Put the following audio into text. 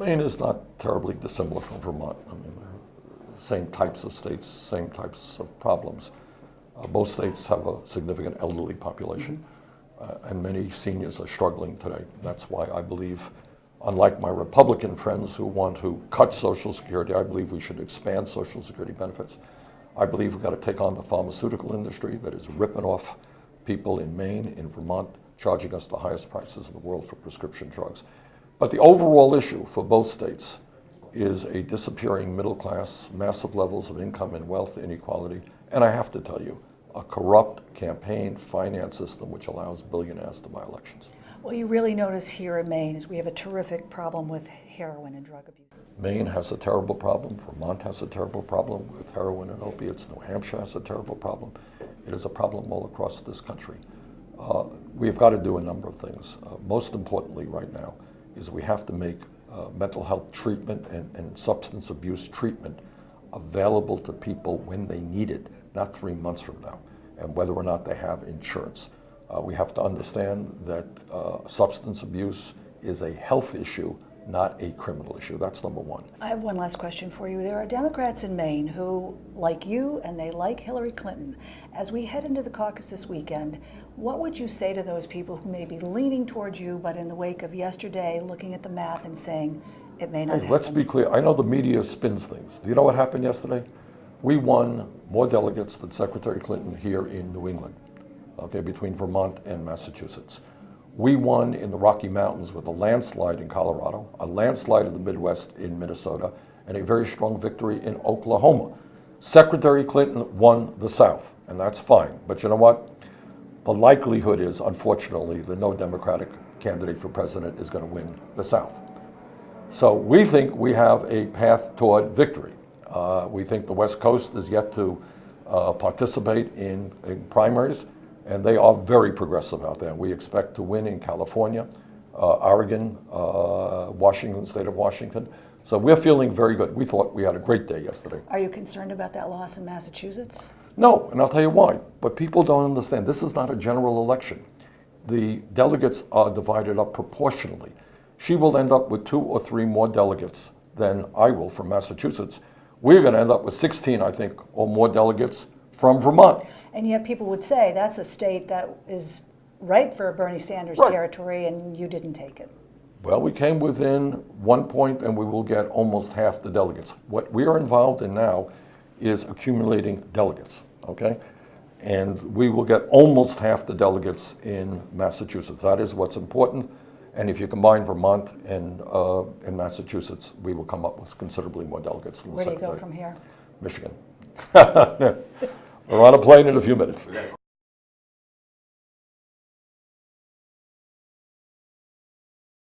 Maine is not terribly dissimilar from Vermont. I mean, they're the same types of states, same types of problems. Both states have a significant elderly population, and many seniors are struggling today. That's why I believe, unlike my Republican friends who want to cut Social Security, I believe we should expand Social Security benefits. I believe we've got to take on the pharmaceutical industry that is ripping off people in Maine, in Vermont, charging us the highest prices in the world for prescription drugs. But the overall issue for both states is a disappearing middle class, massive levels of income and wealth inequality, and I have to tell you, a corrupt campaign finance system which allows billionaires to buy elections. Well, you really notice here in Maine is we have a terrific problem with heroin and drug abuse. Maine has a terrible problem. Vermont has a terrible problem with heroin and opiates. New Hampshire has a terrible problem. It is a problem all across this country. We've got to do a number of things. Most importantly right now is we have to make mental health treatment and substance abuse treatment available to people when they need it, not 3 months from now, and whether or not they have insurance. We have to understand that substance abuse is a health issue, not a criminal issue. That's number one. I have one last question for you. There are Democrats in Maine who like you and they like Hillary Clinton. As we head into the caucus this weekend, what would you say to those people who may be leaning towards you, but in the wake of yesterday, looking at the math and saying it may not happen? Let's be clear. I know the media spins things. Do you know what happened yesterday? We won more delegates than Secretary Clinton here in New England, okay, between Vermont and Massachusetts. We won in the Rocky Mountains with a landslide in Colorado, a landslide in the Midwest in Minnesota, and a very strong victory in Oklahoma. Secretary Clinton won the South, and that's fine. But you know what? The likelihood is, unfortunately, that no Democratic candidate for president is going to win the South. So we think we have a path toward victory. We think the West Coast is yet to participate in primaries, and they are very progressive out there. We expect to win in California, Oregon, Washington, state of Washington. So we're feeling very good. We thought we had a great day yesterday. Are you concerned about that loss in Massachusetts? No, and I'll tell you why. But people don't understand. This is not a general election. The delegates are divided up proportionally. She will end up with 2 or 3 more delegates than I will from Massachusetts. We're going to end up with 16, I think, or more delegates from Vermont. And yet people would say that's a state that is ripe for Bernie Sanders territory, and you didn't take it. Well, we came within 1 point, and we will get almost half the delegates. What we are involved in now is accumulating delegates, okay? And we will get almost half the delegates in Massachusetts. That is what's important. And if you combine Vermont and Massachusetts, we will come up with considerably more delegates than the Where do you Secretary. go from here? Michigan. We're on a plane in a few minutes.